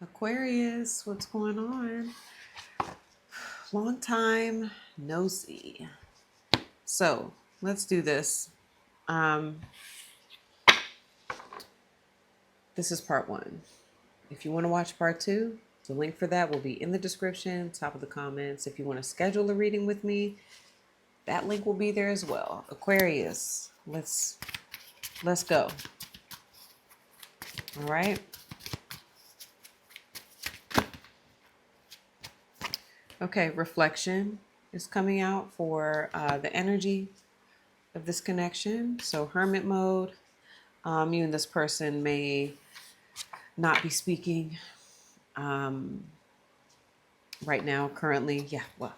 Aquarius, what's going on? Long time no see. So let's do this. Um, this is part one. If you want to watch part two, the link for that will be in the description, top of the comments. If you want to schedule a reading with me, that link will be there as well. Aquarius, let's go. All right. Okay, reflection is coming out for the energy of this connection. So hermit mode. You and this person may not be speaking right now, currently. Yeah, well,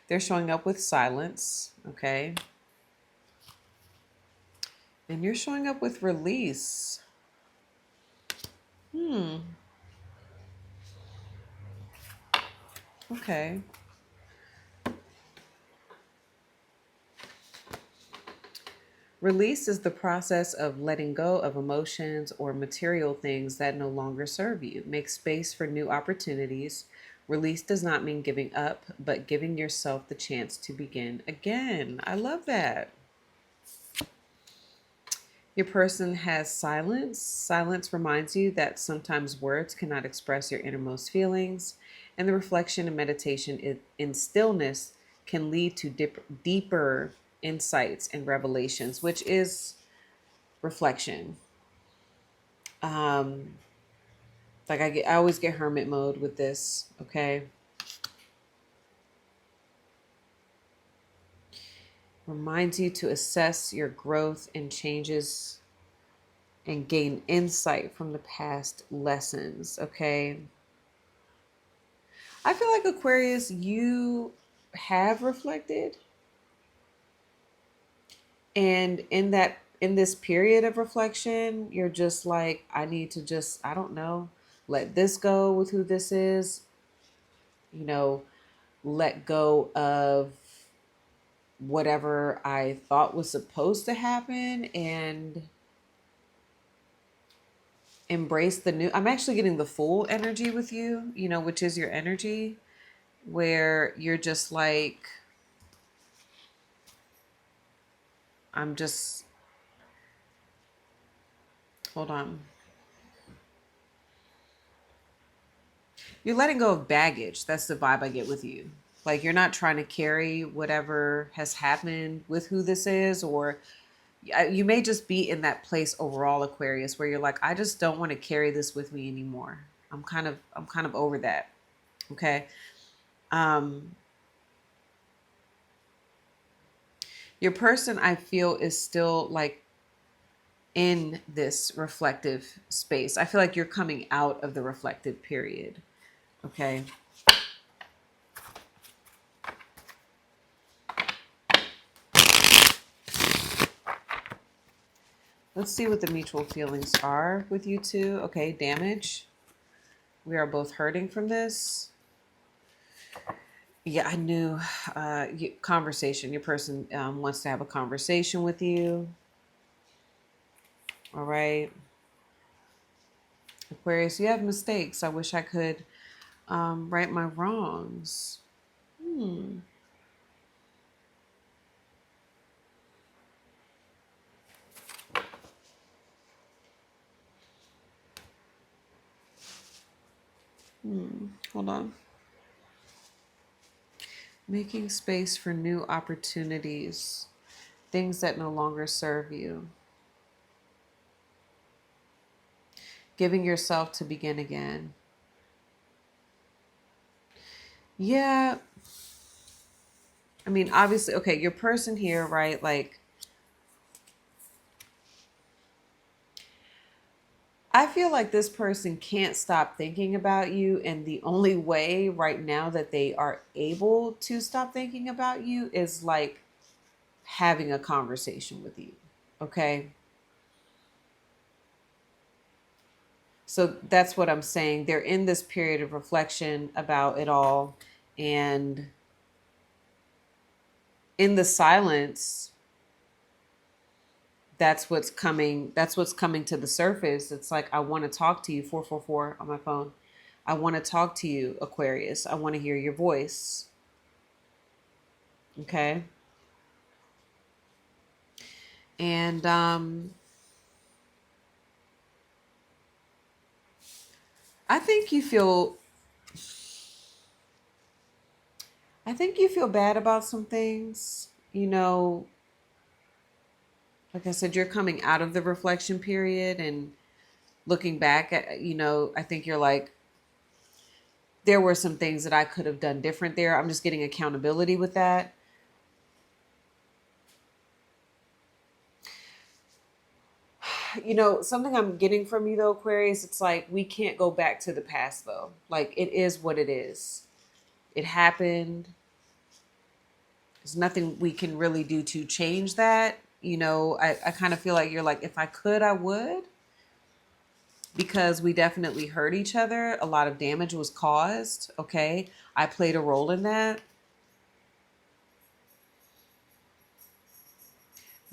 they're showing up with silence, okay? And you're showing up with release. Okay. Release is the process of letting go of emotions or material things that no longer serve you. Make space for new opportunities. Release does not mean giving up, but giving yourself the chance to begin again. I love that. Your person has silence. Silence reminds you that sometimes words cannot express your innermost feelings, and the reflection and meditation in stillness can lead to deeper insights and revelations, which is reflection. Um, I always get hermit mode with this. Okay, reminds you to assess your growth and changes and gain insight from the past lessons. Okay, I feel like Aquarius, you have reflected, and in this period of reflection, you're just like, I need to just, I don't know, let this go with who this is, you know, let go of whatever I thought was supposed to happen and embrace the new. I'm actually getting the full energy with you, which is your energy where you're just like, I'm just, hold on. You're letting go of baggage. That's the vibe I get with you. Like you're not trying to carry whatever has happened with who this is, or you may just be in that place overall, Aquarius, where you're like, I just don't want to carry this with me anymore. I'm kind of over that. Okay. Um, your person, I feel, is still like in this reflective space. I feel like you're coming out of the reflective period. Okay. Let's see what the mutual feelings are with you two. Okay, damage. We are both hurting from this. Yeah, I knew. Conversation. Your person wants to have a conversation with you. All right. Aquarius, you have mistakes. I wish I could right my wrongs. Hmm. Hold on. Making space for new opportunities, things that no longer serve you. Giving yourself to begin again. Yeah. I mean, obviously, okay, your person here, right? Like, I feel like this person can't stop thinking about you. And the only way right now that they are able to stop thinking about you is like having a conversation with you. Okay. So that's what I'm saying. They're in this period of reflection about it all. And in the silence, that's what's coming to the surface. It's like, I want to talk to you, 444 on my phone. I want to talk to you, Aquarius. I want to hear your voice. Okay. And I think you feel I think you feel bad about some things. Like I said, you're coming out of the reflection period and looking back at, I think you're like, there were some things that I could have done different there. I'm just getting accountability with that. Something I'm getting from you though, Aquarius, it's like we can't go back to the past though. Like it is what it is. It happened. There's nothing we can really do to change that. I kind of feel like you're like, if I could, I would, because we definitely hurt each other. A lot of damage was caused. Okay. I played a role in that.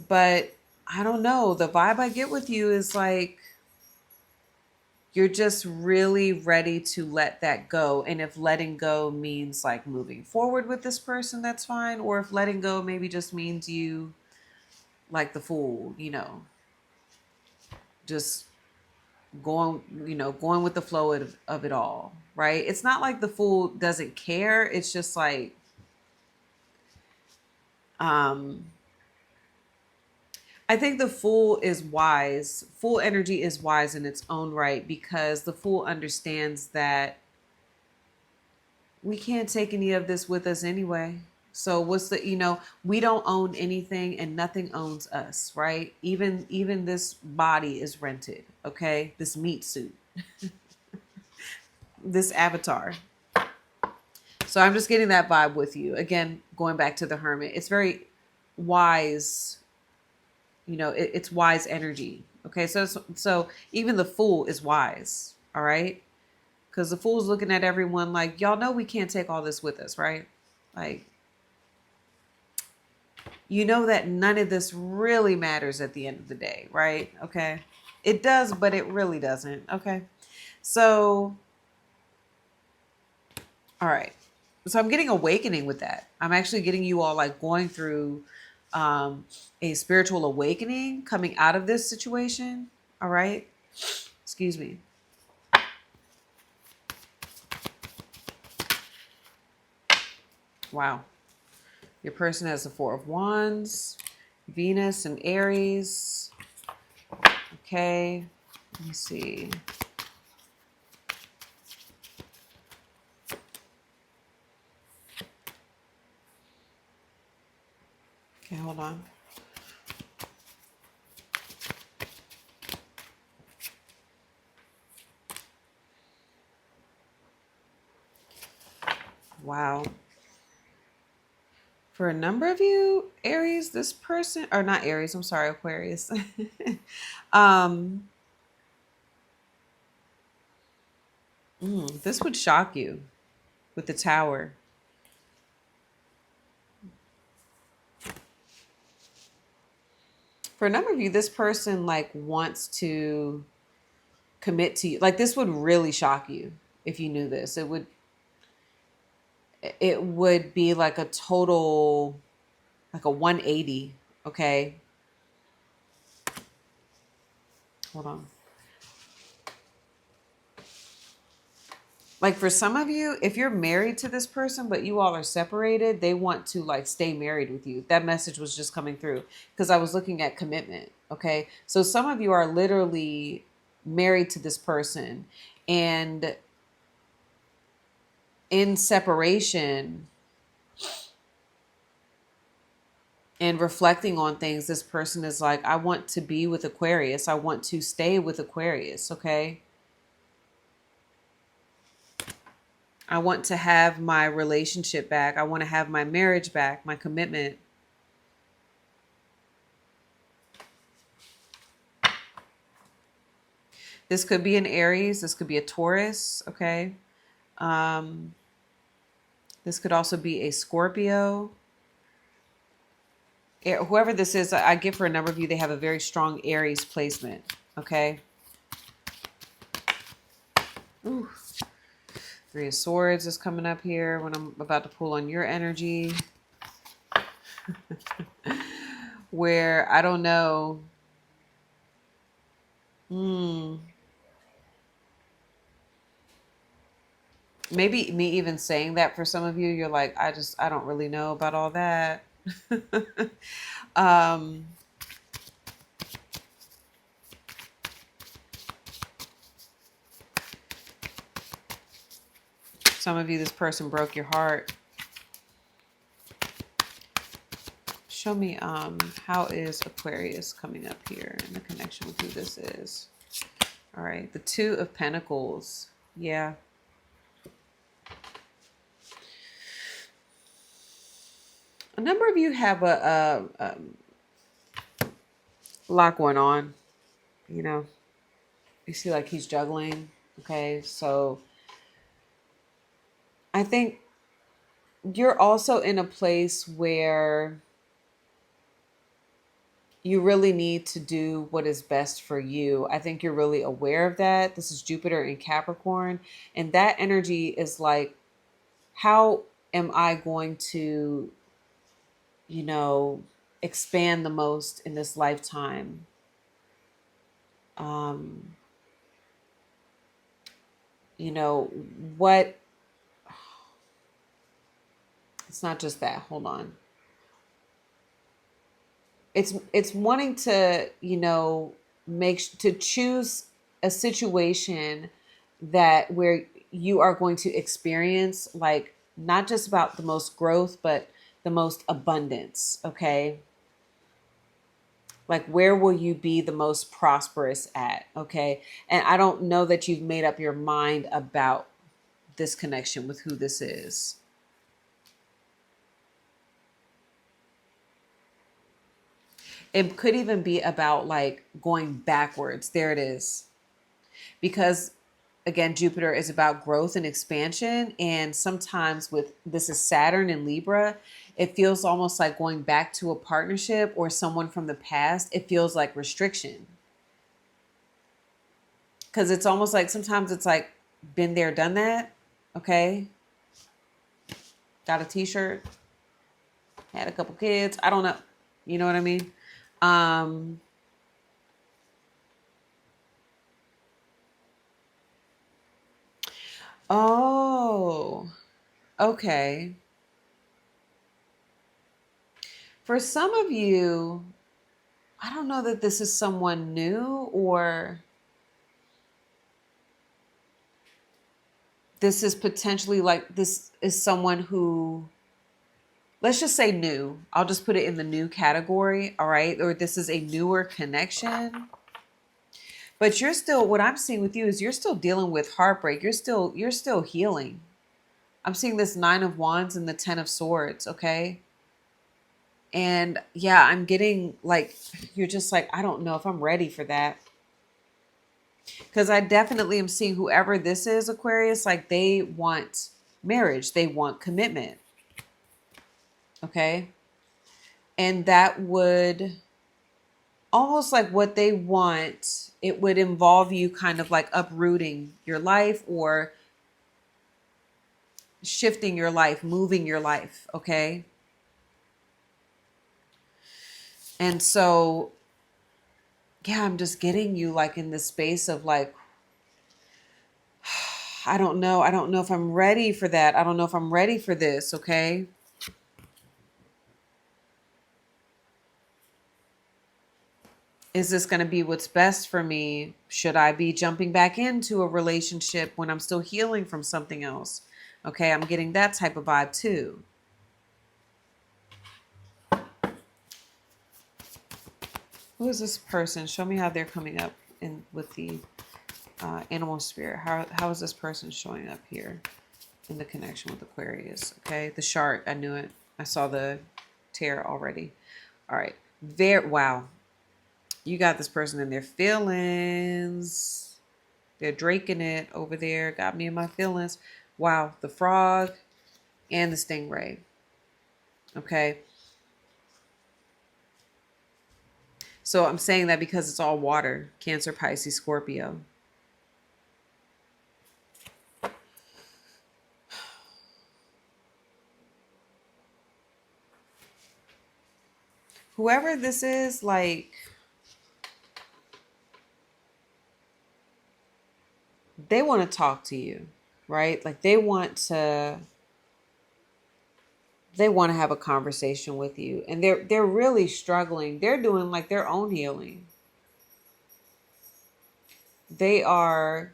But I don't know. The vibe I get with you is like, you're just really ready to let that go. And if letting go means like moving forward with this person, that's fine. Or if letting go maybe just means you like the fool, just going with the flow of it all, right? It's not like the fool doesn't care. It's just like, um, I think the fool is wise. Fool energy is wise in its own right because the fool understands that we can't take any of this with us anyway. So we don't own anything and nothing owns us, right? Even this body is rented, okay? This meat suit, this avatar. So I'm just getting that vibe with you. Again, going back to the hermit. It's very wise, it's wise energy. Okay? So even the fool is wise, all right? Because the fool's looking at everyone like, y'all know we can't take all this with us, right? Like, that none of this really matters at the end of the day, right? Okay. It does, but it really doesn't. Okay. So, all right. So I'm getting awakening with that. I'm actually getting you all like going through a spiritual awakening coming out of this situation. All right. Excuse me. Wow. Your person has the Four of Wands, Venus and Aries. Okay. Let me see. Okay, hold on. Wow. For a number of you, Aries, this person, or not Aries, I'm sorry, Aquarius. This would shock you with the Tower. For a number of you, this person like wants to commit to you. Like this would really shock you if you knew this. It would be like a total, like a 180. Okay. Hold on. Like for some of you, if you're married to this person, but you all are separated, they want to like stay married with you. That message was just coming through because I was looking at commitment. Okay. So some of you are literally married to this person and in separation and reflecting on things, this person is like, I want to be with Aquarius. I want to stay with Aquarius. Okay. I want to have my relationship back. I want to have my marriage back, my commitment. This could be an Aries. This could be a Taurus. Okay. This could also be a Scorpio. Whoever this is, I get for a number of you, they have a very strong Aries placement. Okay. Ooh. Three of Swords is coming up here when I'm about to pull on your energy. Where, I don't know. Maybe me even saying that for some of you, you're like, I don't really know about all that. um, some of you, this person broke your heart. Show me, how is Aquarius coming up here in the connection with who this is? All right, the Two of Pentacles. Yeah. A number of you have a lot going on, you know. You see like he's juggling. Okay, so I think you're also in a place where you really need to do what is best for you. I think you're really aware of that. This is Jupiter in Capricorn, and that energy is like, how am I going to, you know, expand the most in this lifetime? Um, you know, what, it's not just that. Hold on. It's wanting to, you know, to choose a situation that where you are going to experience like not just about the most growth but the most abundance. Okay, like where will you be the most prosperous at? Okay, and I don't know that you've made up your mind about this connection with who this is. It could even be about like going backwards. There it is. Because again, Jupiter is about growth and expansion. And sometimes with this is Saturn in Libra, it feels almost like going back to a partnership or someone from the past. It feels like restriction. Because it's almost like sometimes it's like been there, done that. Okay. Got a t-shirt, had a couple kids. I don't know. You know what I mean? Um, oh, okay. For some of you, I don't know that this is someone new or this is potentially like this is someone who, let's just say new. I'll just put it in the new category. All right. Or this is a newer connection. But you're still, what I'm seeing with you is you're still dealing with heartbreak. You're still healing. I'm seeing this Nine of Wands and the Ten of Swords. Okay. And yeah, I'm getting like, you're just like, I don't know if I'm ready for that. Because I definitely am seeing whoever this is, Aquarius, like they want marriage, they want commitment. Okay. And that would almost like what they want, it would involve you kind of like uprooting your life or shifting your life, moving your life. Okay. And so, yeah, I'm just getting you like in this space of like, I don't know. I don't know if I'm ready for that. I don't know if I'm ready for this. Okay. Is this going to be what's best for me? Should I be jumping back into a relationship when I'm still healing from something else? Okay, I'm getting that type of vibe too. Who is this person? Show me how they're coming up in with the animal spirit. How is this person showing up here in the connection with Aquarius? Okay, the shark. I knew it. I saw the tear already. All right. Wow. You got this person in their feelings. They're draking it over there. Got me in my feelings. Wow. The frog and the stingray. Okay. So I'm saying that because it's all water. Cancer, Pisces, Scorpio. whoever this is, like, they want to talk to you, right? Like they want to have a conversation with you, and they're really struggling. They're doing like their own healing. They are,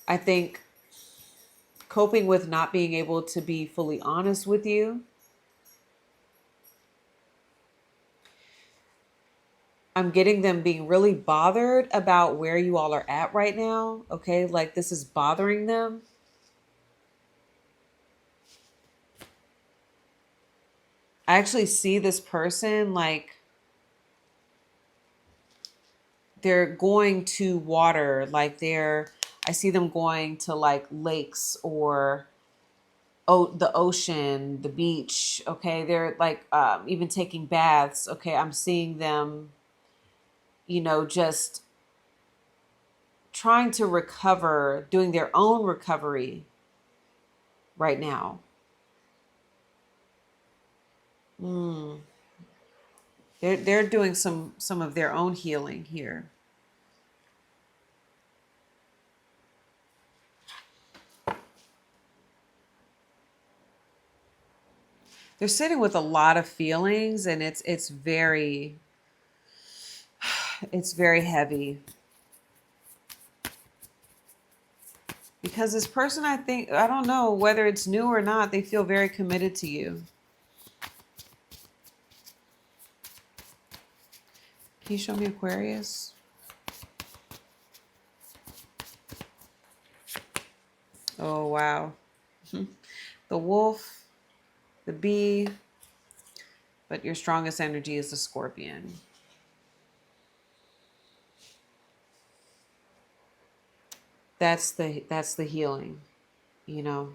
I think, coping with not being able to be fully honest with you. I'm getting them being really bothered about where you all are at right now. Okay. Like this is bothering them. I actually see this person like they're going to water, like I see them going to like lakes or the ocean, the beach. Okay. They're like even taking baths. Okay. I'm seeing them, just trying to recover, doing their own recovery right now. Mm. They're doing some of their own healing here. They're sitting with a lot of feelings, and it's very heavy because this person, I think, I don't know whether it's new or not, they feel very committed to you. Can you show me Aquarius? Oh wow. The wolf, the bee, but your strongest energy is the scorpion. That's the healing, you know.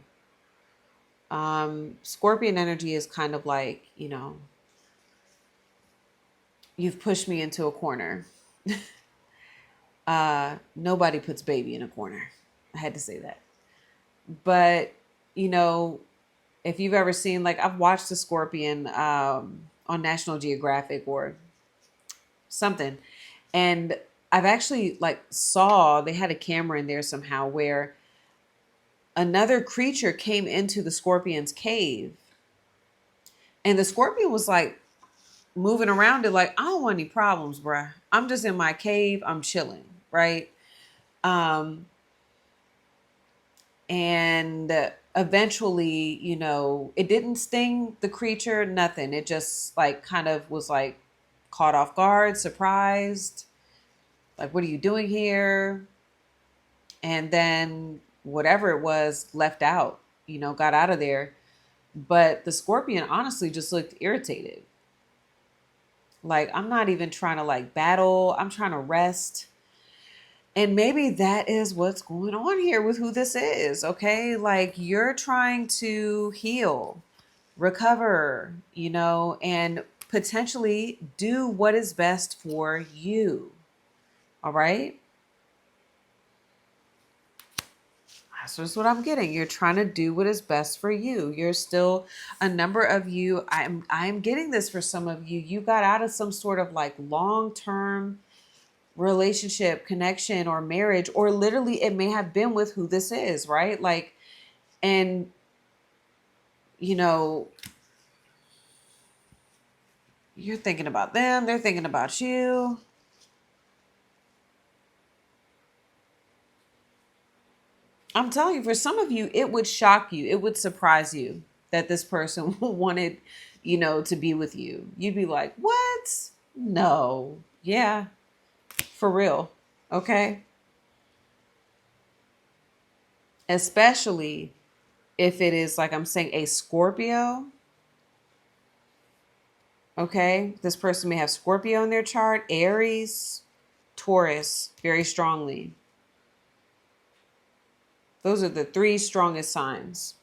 Scorpion energy is kind of like, you've pushed me into a corner. Nobody puts baby in a corner. I had to say that. But, you know, if you've ever seen, like, I've watched the scorpion on National Geographic or something, and I've actually like saw they had a camera in there somehow where another creature came into the scorpion's cave, and the scorpion was like moving around it like, I don't want any problems, bruh. I'm just in my cave. I'm chilling, right? Um, and eventually, it didn't sting the creature, nothing. It just like kind of was like caught off guard, surprised, like, what are you doing here? And then whatever it was left out, got out of there. But the scorpion honestly just looked irritated. Like, I'm not even trying to like battle, I'm trying to rest. And maybe that is what's going on here with who this is, okay? Like, you're trying to heal, recover, and potentially do what is best for you, all right? That's just what I'm getting. You're trying to do what is best for you. You're still, a number of you, I'm getting this for some of you. You got out of some sort of like long-term relationship, connection, or marriage, or literally it may have been with who this is, right? Like, and you know, you're thinking about them, they're thinking about you. I'm telling you, for some of you, it would shock you, it would surprise you that this person wanted, to be with you. You'd be like, what? No. Yeah, for real. Okay. Especially if it is, like I'm saying, a Scorpio. Okay. This person may have Scorpio in their chart, Aries, Taurus, very strongly. Those are the three strongest signs.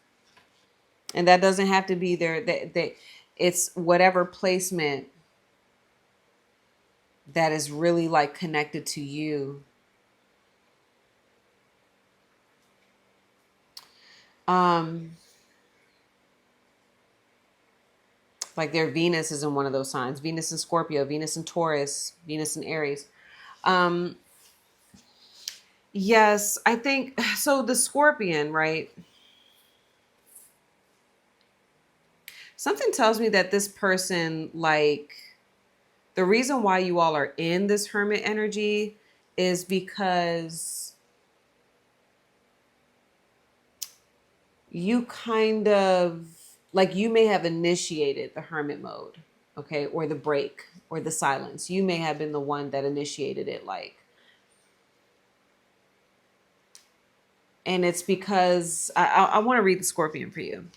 And that doesn't have to be it's whatever placement that is really like connected to you. Um, Like their Venus is in one of those signs. Venus in Scorpio, Venus in Taurus, Venus in Aries. Um, yes, I think so. The Scorpion, right? Something tells me that this person, like, the reason why you all are in this hermit energy is because you kind of, like, you may have initiated the hermit mode, okay, or the break or the silence. You may have been the one that initiated it, like, and it's because I want to read the Scorpion for you.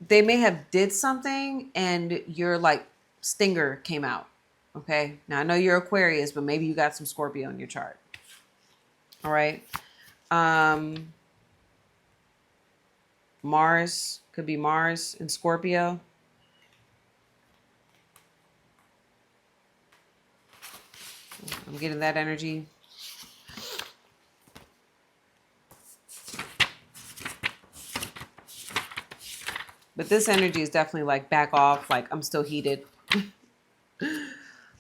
They may have did something and your like stinger came out. Okay. Now I know you're Aquarius, but maybe you got some Scorpio in your chart. All right. Um, Mars could be Mars in Scorpio. I'm getting that energy. But this energy is definitely like back off. Like I'm still heated.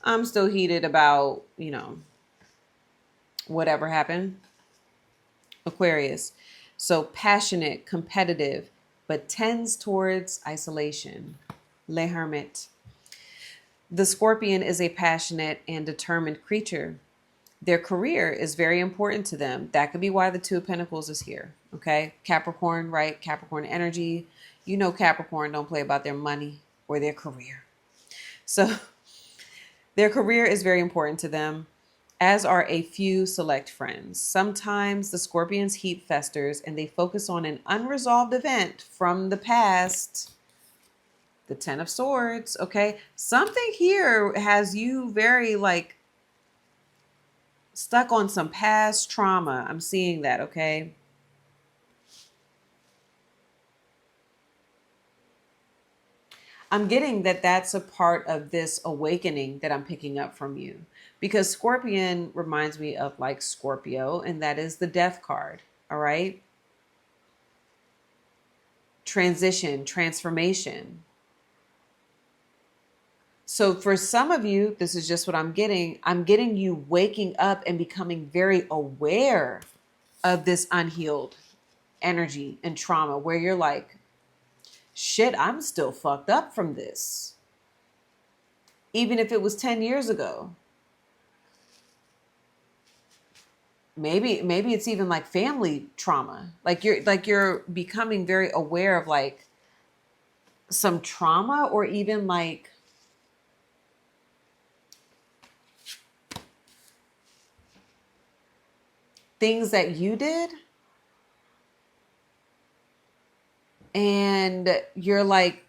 I'm still heated about, whatever happened. Aquarius. So passionate, competitive, but tends towards isolation. Le Hermit. The Scorpion is a passionate and determined creature. Their career is very important to them. That could be why the Two of Pentacles is here. Okay. Capricorn, right? Capricorn energy. You know, Capricorn don't play about their money or their career. So their career is very important to them, as are a few select friends. Sometimes the Scorpion's heat festers and they focus on an unresolved event from the past. The Ten of Swords. Okay. Something here has you very like stuck on some past trauma. I'm seeing that, okay? I'm getting that that's a part of this awakening that I'm picking up from you. Because Scorpion reminds me of like Scorpio, and that is the death card, all right? Transition, transformation. So for some of you, this is just what I'm getting. I'm getting you waking up and becoming very aware of this unhealed energy and trauma where you're like, shit, I'm still fucked up from this. Even if it was 10 years ago. Maybe it's even like family trauma. Like you're becoming very aware of like some trauma, or even like things that you did, and you're like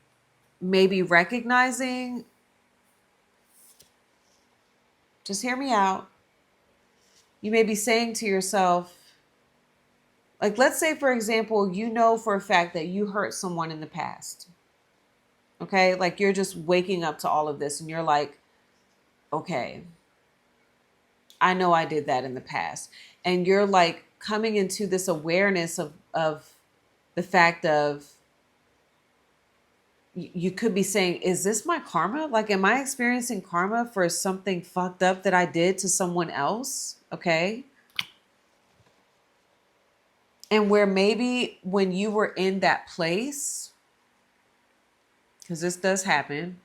maybe recognizing, just hear me out. You may be saying to yourself, like, let's say, for example, you know for a fact that you hurt someone in the past. Okay. Like you're just waking up to all of this and you're like, okay, I know I did that in the past. And you're like coming into this awareness of the fact of, you could be saying, is this my karma? Like, am I experiencing karma for something fucked up that I did to someone else? Okay. And where maybe when you were in that place, because this does happen,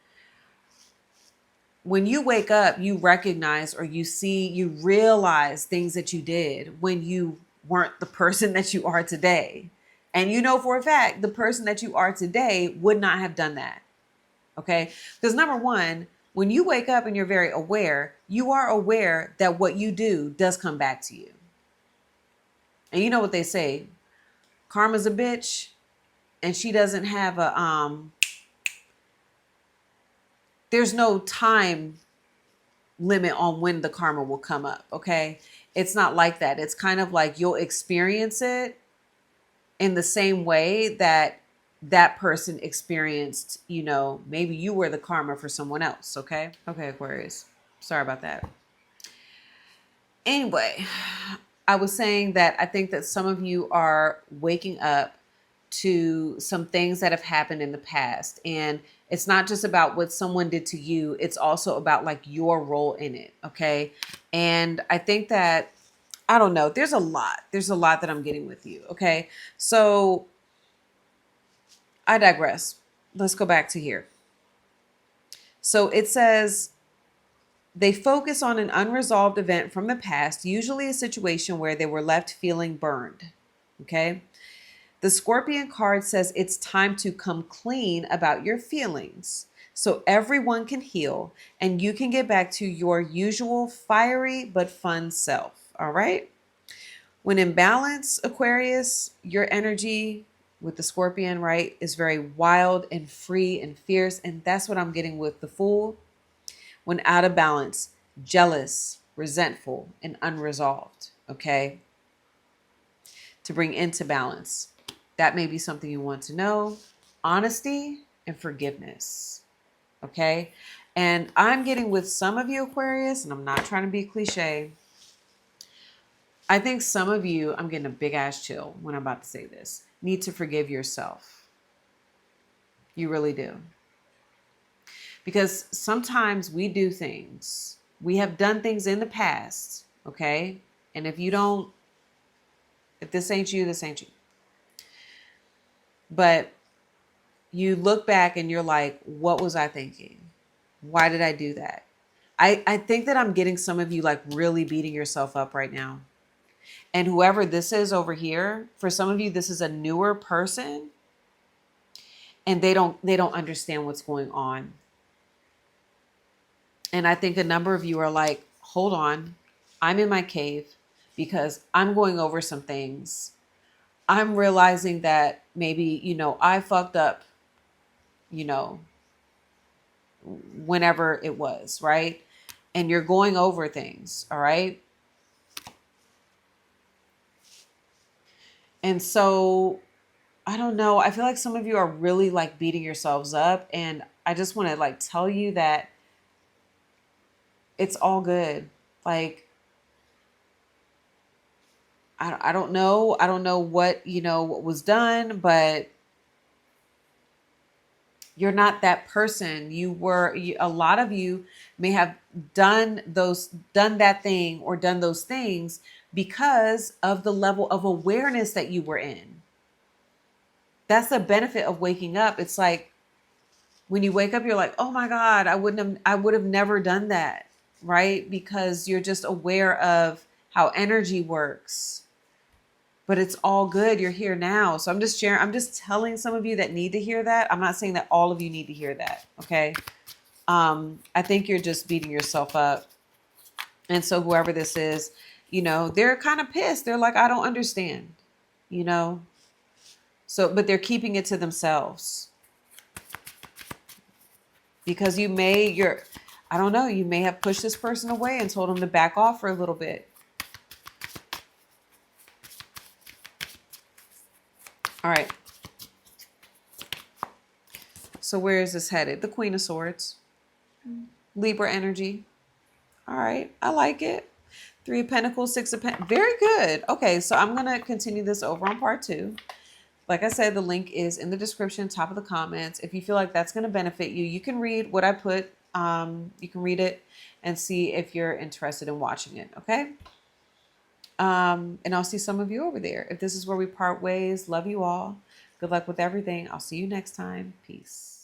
when you wake up, you recognize or you see, you realize things that you did when you weren't the person that you are today. And you know for a fact, the person that you are today would not have done that. Okay. Because number one, when you wake up and you're very aware, you are aware that what you do does come back to you. And you know what they say, karma's a bitch and she doesn't have there's no time limit on when the karma will come up. Okay. It's not like that. It's kind of like you'll experience it in the same way that that person experienced, maybe you were the karma for someone else. Okay. Okay, Aquarius. Sorry about that. Anyway, I was saying that I think that some of you are waking up to some things that have happened in the past. And it's not just about what someone did to you, it's also about like your role in it. Okay. And I think that, I don't know, there's a lot. There's a lot that I'm getting with you. Okay. So I digress. Let's go back to here. So it says, they focus on an unresolved event from the past, usually a situation where they were left feeling burned. Okay. The Scorpion card says it's time to come clean about your feelings so everyone can heal and you can get back to your usual fiery but fun self. All right. When in balance, Aquarius, your energy with the Scorpion, right, is very wild and free and fierce. And that's what I'm getting with the Fool. When out of balance, jealous, resentful, and unresolved. Okay. To bring into balance. That may be something you want to know. Honesty and forgiveness. Okay. And I'm getting with some of you, Aquarius, and I'm not trying to be cliche. I think some of you, I'm getting a big ass chill when I'm about to say this, need to forgive yourself. You really do. Because sometimes we do things. We have done things in the past. Okay. And if this ain't you, this ain't you. But you look back and you're like, what was I thinking? Why did I do that? I think that I'm getting some of you like really beating yourself up right now. And whoever this is over here, for some of you, this is a newer person and they don't understand what's going on. And I think a number of you are like, hold on, I'm in my cave because I'm going over some things. I'm realizing that maybe, I fucked up, whenever it was, right? And you're going over things, all right? And so, I don't know. I feel like some of you are really like beating yourselves up. And I just want to like tell you that it's all good. Like, I don't know. I don't know what, what was done, but you're not that person. A lot of you may have done that thing or done those things because of the level of awareness that you were in. That's the benefit of waking up. It's like when you wake up, you're like, oh my God, I would have never done that. Right? Because you're just aware of how energy works. But it's all good. You're here now. So I'm just sharing. I'm just telling some of you that need to hear that. I'm not saying that all of you need to hear that. Okay. I think you're just beating yourself up. And so whoever this is, they're kind of pissed. They're like, I don't understand, So, but they're keeping it to themselves because I don't know, you may have pushed this person away and told them to back off for a little bit. All right. So where is this headed? The Queen of Swords. Libra energy. All right. I like it. 3 of Pentacles, 6 of Pentacles. Very good. Okay. So I'm going to continue this over on part 2. Like I said, the link is in the description, top of the comments. If you feel like that's going to benefit you, you can read what I put. You can read it and see if you're interested in watching it. Okay. And I'll see some of you over there. If this is where we part ways, love you all. Good luck with everything. I'll see you next time. Peace.